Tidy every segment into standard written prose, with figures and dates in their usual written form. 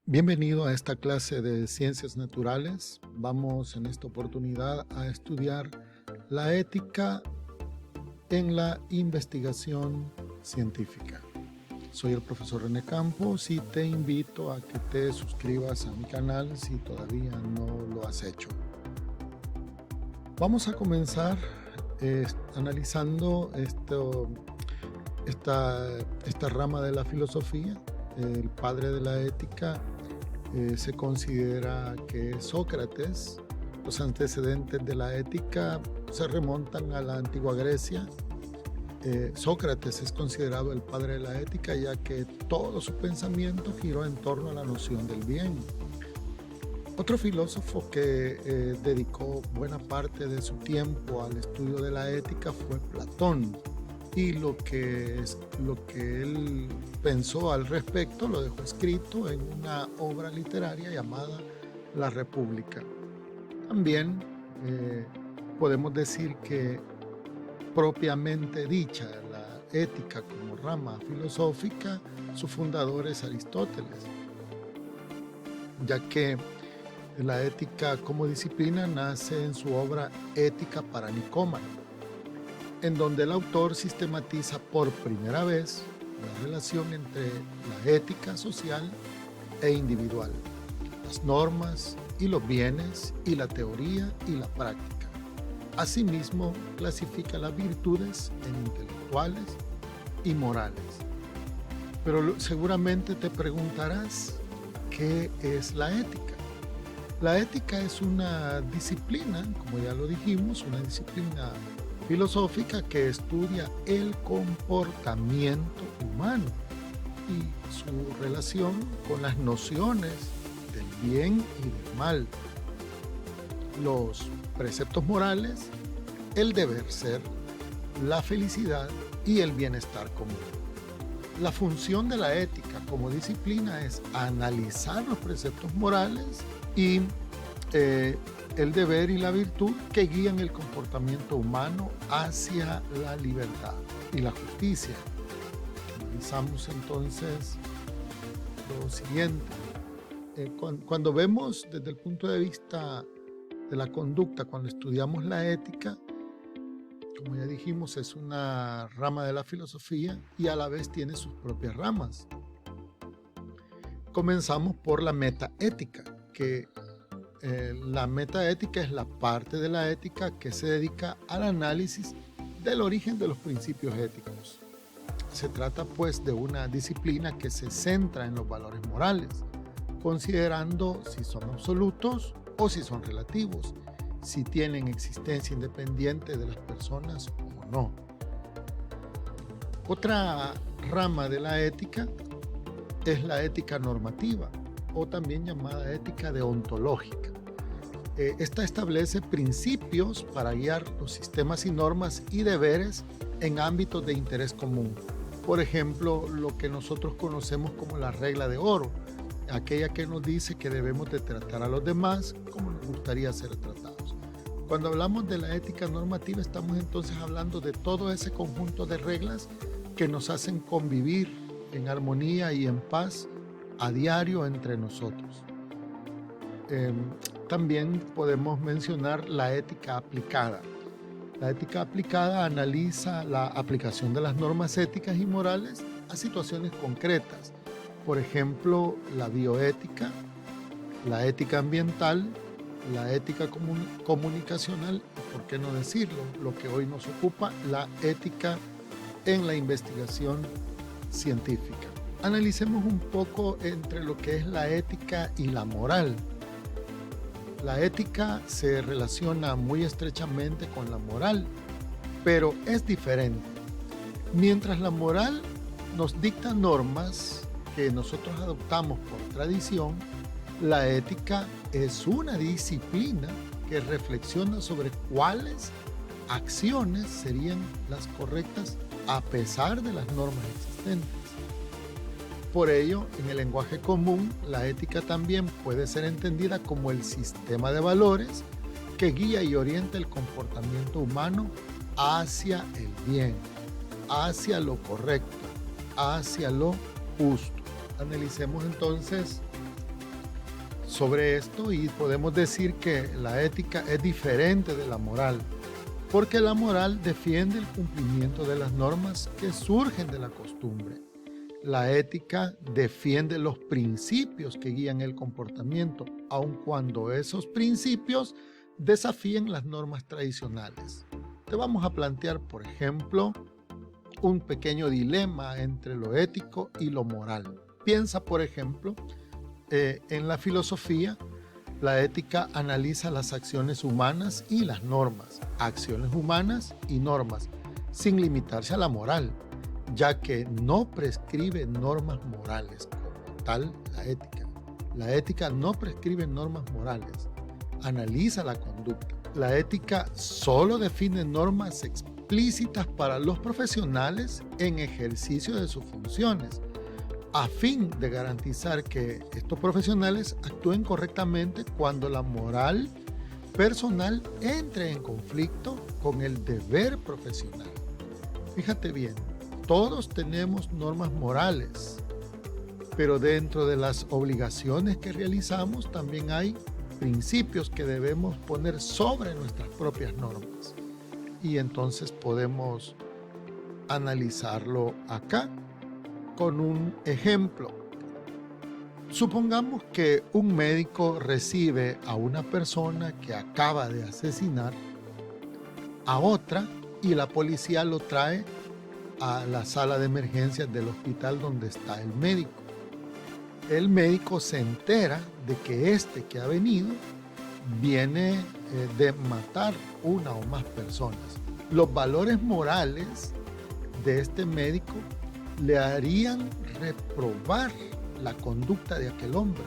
Bienvenido a esta clase de Ciencias Naturales. Vamos en esta oportunidad a estudiar la ética en la investigación científica. Soy el profesor René Campos y te invito a que te suscribas a mi canal si todavía no lo has hecho. Vamos a comenzar analizando esta rama de la filosofía. El padre de la ética se considera que es Sócrates. Los antecedentes de la ética se remontan a la antigua Grecia. Sócrates es considerado el padre de la ética, ya que todo su pensamiento giró en torno a la noción del bien. Otro filósofo que dedicó buena parte de su tiempo al estudio de la ética fue Platón. Y lo que él pensó al respecto lo dejó escrito en una obra literaria llamada La República. También podemos decir que propiamente dicha la ética como rama filosófica, su fundador es Aristóteles, ya que la ética como disciplina nace en su obra Ética para Nicómaco, en donde el autor sistematiza por primera vez la relación entre la ética social e individual, las normas y los bienes, y la teoría y la práctica. Asimismo, clasifica las virtudes en intelectuales y morales. Pero seguramente te preguntarás, ¿qué es la ética? La ética es una disciplina, como ya lo dijimos, una disciplina filosófica que estudia el comportamiento humano y su relación con las nociones del bien y del mal, los preceptos morales, el deber ser, la felicidad y el bienestar común. La función de la ética como disciplina es analizar los preceptos morales y el deber y la virtud que guían el comportamiento humano hacia la libertad y la justicia. Analizamos entonces lo siguiente. Cuando vemos desde el punto de vista de la conducta, cuando estudiamos la ética, como ya dijimos, es una rama de la filosofía y a la vez tiene sus propias ramas. Comenzamos por la metaética, que la metaética es la parte de la ética que se dedica al análisis del origen de los principios éticos. Se trata pues de una disciplina que se centra en los valores morales, considerando si son absolutos o si son relativos, si tienen existencia independiente de las personas o no. Otra rama de la ética es la ética normativa, o también llamada ética deontológica. Esta establece principios para guiar los sistemas y normas y deberes en ámbitos de interés común. Por ejemplo, lo que nosotros conocemos como la regla de oro, aquella que nos dice que debemos de tratar a los demás como nos gustaría ser tratados. Cuando hablamos de la ética normativa, estamos entonces hablando de todo ese conjunto de reglas que nos hacen convivir en armonía y en paz a diario entre nosotros. También podemos mencionar la ética aplicada. La ética aplicada analiza la aplicación de las normas éticas y morales a situaciones concretas. Por ejemplo, la bioética, la ética ambiental, la ética comunicacional, y por qué no decirlo, lo que hoy nos ocupa, la ética en la investigación científica. Analicemos un poco entre lo que es la ética y la moral. La ética se relaciona muy estrechamente con la moral, pero es diferente. Mientras la moral nos dicta normas que nosotros adoptamos por tradición, la ética es una disciplina que reflexiona sobre cuáles acciones serían las correctas a pesar de las normas existentes. Por ello, en el lenguaje común, la ética también puede ser entendida como el sistema de valores que guía y orienta el comportamiento humano hacia el bien, hacia lo correcto, hacia lo justo. Analicemos entonces sobre esto y podemos decir que la ética es diferente de la moral, porque la moral defiende el cumplimiento de las normas que surgen de la costumbre. La ética defiende los principios que guían el comportamiento, aun cuando esos principios desafíen las normas tradicionales. Te vamos a plantear, por ejemplo, un pequeño dilema entre lo ético y lo moral. Piensa, por ejemplo, en la filosofía, la ética analiza las acciones humanas y las normas, acciones humanas y normas, sin limitarse a la moral, ya que no prescribe normas morales como tal la ética. La ética no prescribe normas morales, analiza la conducta. La ética solo define normas explícitas para los profesionales en ejercicio de sus funciones, a fin de garantizar que estos profesionales actúen correctamente cuando la moral personal entre en conflicto con el deber profesional. Fíjate bien, todos tenemos normas morales, pero dentro de las obligaciones que realizamos también hay principios que debemos poner sobre nuestras propias normas. Y entonces podemos analizarlo acá con un ejemplo. Supongamos que un médico recibe a una persona que acaba de asesinar a otra y la policía lo trae a la sala de emergencias del hospital donde está el médico. El médico se entera de que este que ha venido viene de matar una o más personas. Los valores morales de este médico le harían reprobar la conducta de aquel hombre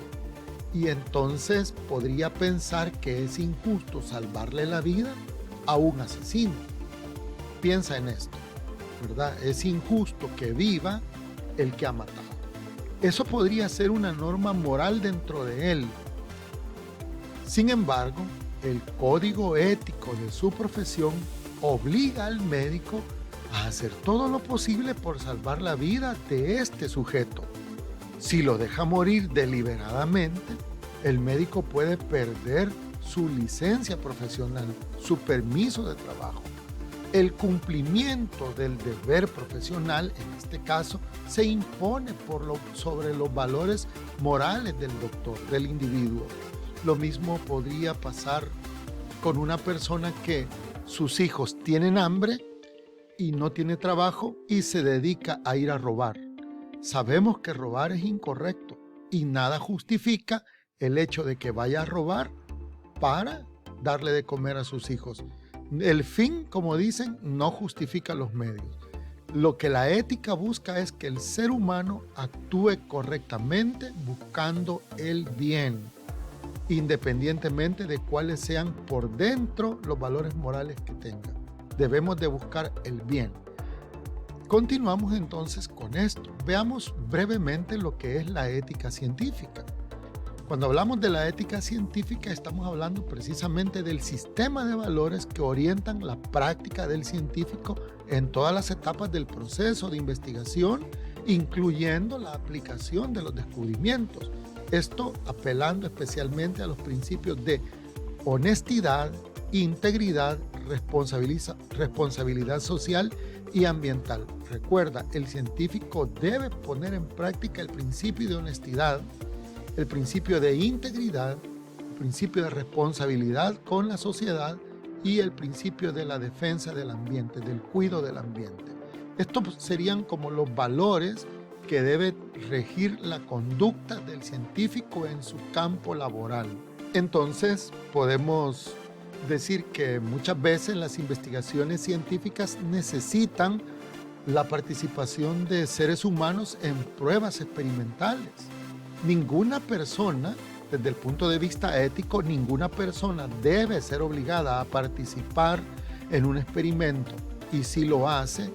y entonces podría pensar que es injusto salvarle la vida a un asesino. Piensa en esto, ¿verdad? Es injusto que viva el que ha matado. Eso podría ser una norma moral dentro de él. Sin embargo, el código ético de su profesión obliga al médico a hacer todo lo posible por salvar la vida de este sujeto. Si lo deja morir deliberadamente, el médico puede perder su licencia profesional, su permiso de trabajo. El cumplimiento del deber profesional, en este caso, se impone sobre los valores morales del doctor, del individuo. Lo mismo podría pasar con una persona que sus hijos tienen hambre y no tiene trabajo y se dedica a ir a robar. Sabemos que robar es incorrecto y nada justifica el hecho de que vaya a robar para darle de comer a sus hijos. El fin, como dicen, no justifica los medios. Lo que la ética busca es que el ser humano actúe correctamente buscando el bien, independientemente de cuáles sean por dentro los valores morales que tenga. Debemos de buscar el bien. Continuamos entonces con esto. Veamos brevemente lo que es la ética científica. Cuando hablamos de la ética científica, estamos hablando precisamente del sistema de valores que orientan la práctica del científico en todas las etapas del proceso de investigación, incluyendo la aplicación de los descubrimientos. Esto apelando especialmente a los principios de honestidad, integridad, responsabilidad social y ambiental. Recuerda, el científico debe poner en práctica el principio de honestidad, el principio de integridad, el principio de responsabilidad con la sociedad y el principio de la defensa del ambiente, del cuidado del ambiente. Estos serían como los valores que debe regir la conducta del científico en su campo laboral. Entonces, podemos decir que muchas veces las investigaciones científicas necesitan la participación de seres humanos en pruebas experimentales. Ninguna persona, desde el punto de vista ético, ninguna persona debe ser obligada a participar en un experimento y si lo hace,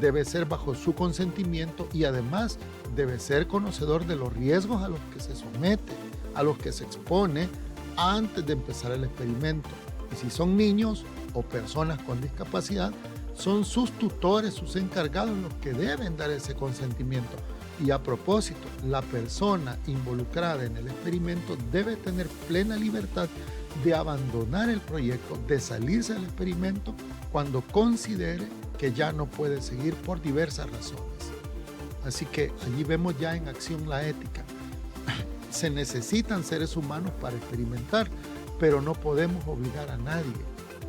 debe ser bajo su consentimiento y además debe ser conocedor de los riesgos a los que se somete, a los que se expone antes de empezar el experimento. Y si son niños o personas con discapacidad, son sus tutores, sus encargados los que deben dar ese consentimiento. Y a propósito, la persona involucrada en el experimento debe tener plena libertad de abandonar el proyecto, de salirse del experimento cuando considere que ya no puede seguir por diversas razones. Así que allí vemos ya en acción la ética. Se necesitan seres humanos para experimentar, pero no podemos obligar a nadie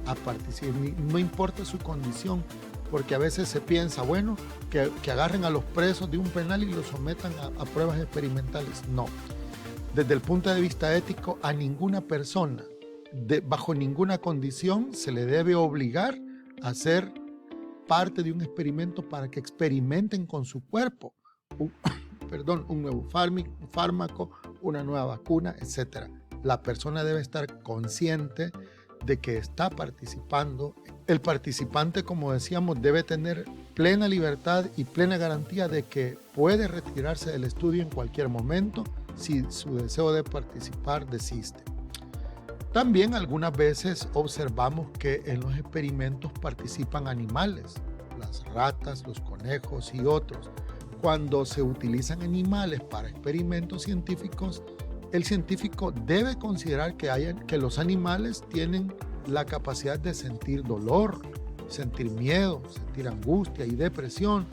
a participar, no importa su condición, porque a veces se piensa, bueno, que agarren a los presos de un penal y los sometan a pruebas experimentales. No. Desde el punto de vista ético, a ninguna persona, bajo ninguna condición, se le debe obligar a ser parte de un experimento para que experimenten con su cuerpo un nuevo fármaco, una nueva vacuna, etc. La persona debe estar consciente de que está participando. El participante, como decíamos, debe tener plena libertad y plena garantía de que puede retirarse del estudio en cualquier momento si su deseo de participar desiste. También algunas veces observamos que en los experimentos participan animales, las ratas, los conejos y otros. Cuando se utilizan animales para experimentos científicos, el científico debe considerar que los animales tienen la capacidad de sentir dolor, sentir miedo, sentir angustia y depresión,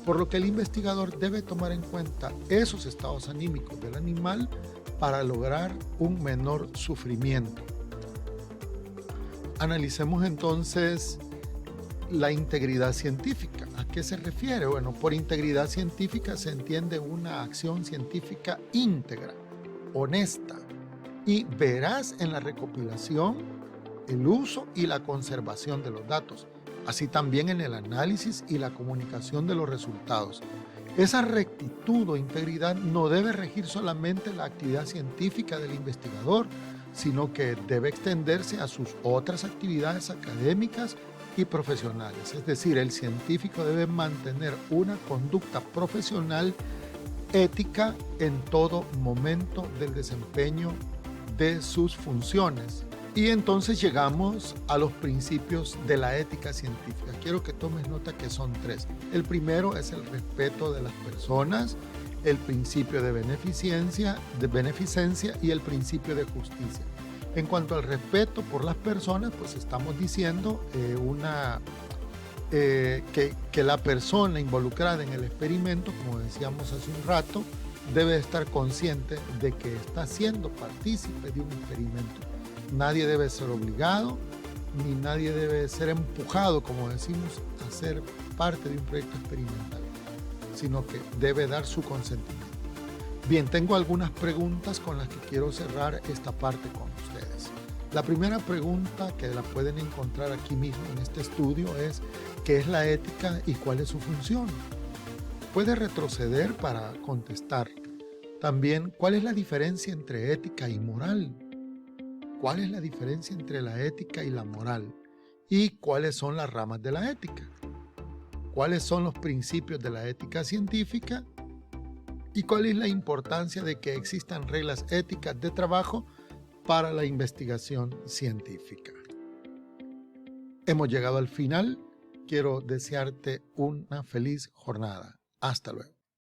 por lo que el investigador debe tomar en cuenta esos estados anímicos del animal para lograr un menor sufrimiento. Analicemos entonces la integridad científica. ¿A qué se refiere? Bueno, por integridad científica se entiende una acción científica íntegra, honesta y veraz en la recopilación, el uso y la conservación de los datos, así también en el análisis y la comunicación de los resultados. Esa rectitud o integridad no debe regir solamente la actividad científica del investigador, sino que debe extenderse a sus otras actividades académicas y profesionales. Es decir, el científico debe mantener una conducta profesional ética en todo momento del desempeño de sus funciones. Y entonces llegamos a los principios de la ética científica. Quiero que tomes nota que son 3. El primero es el respeto de las personas, el principio de beneficencia y el principio de justicia. En cuanto al respeto por las personas, pues estamos diciendo que la persona involucrada en el experimento, como decíamos hace un rato, debe estar consciente de que está siendo partícipe de un experimento. Nadie debe ser obligado, ni nadie debe ser empujado, como decimos, a ser parte de un proyecto experimental, sino que debe dar su consentimiento. Bien, tengo algunas preguntas con las que quiero cerrar esta parte con ustedes. La primera pregunta, que la pueden encontrar aquí mismo en este estudio, es ¿qué es la ética y cuál es su función? Puede retroceder para contestar. También, ¿cuál es la diferencia entre ética y moral? ¿Cuál es la diferencia entre la ética y la moral? ¿Y cuáles son las ramas de la ética? ¿Cuáles son los principios de la ética científica? ¿Y cuál es la importancia de que existan reglas éticas de trabajo para la investigación científica? Hemos llegado al final. Quiero desearte una feliz jornada. Hasta luego.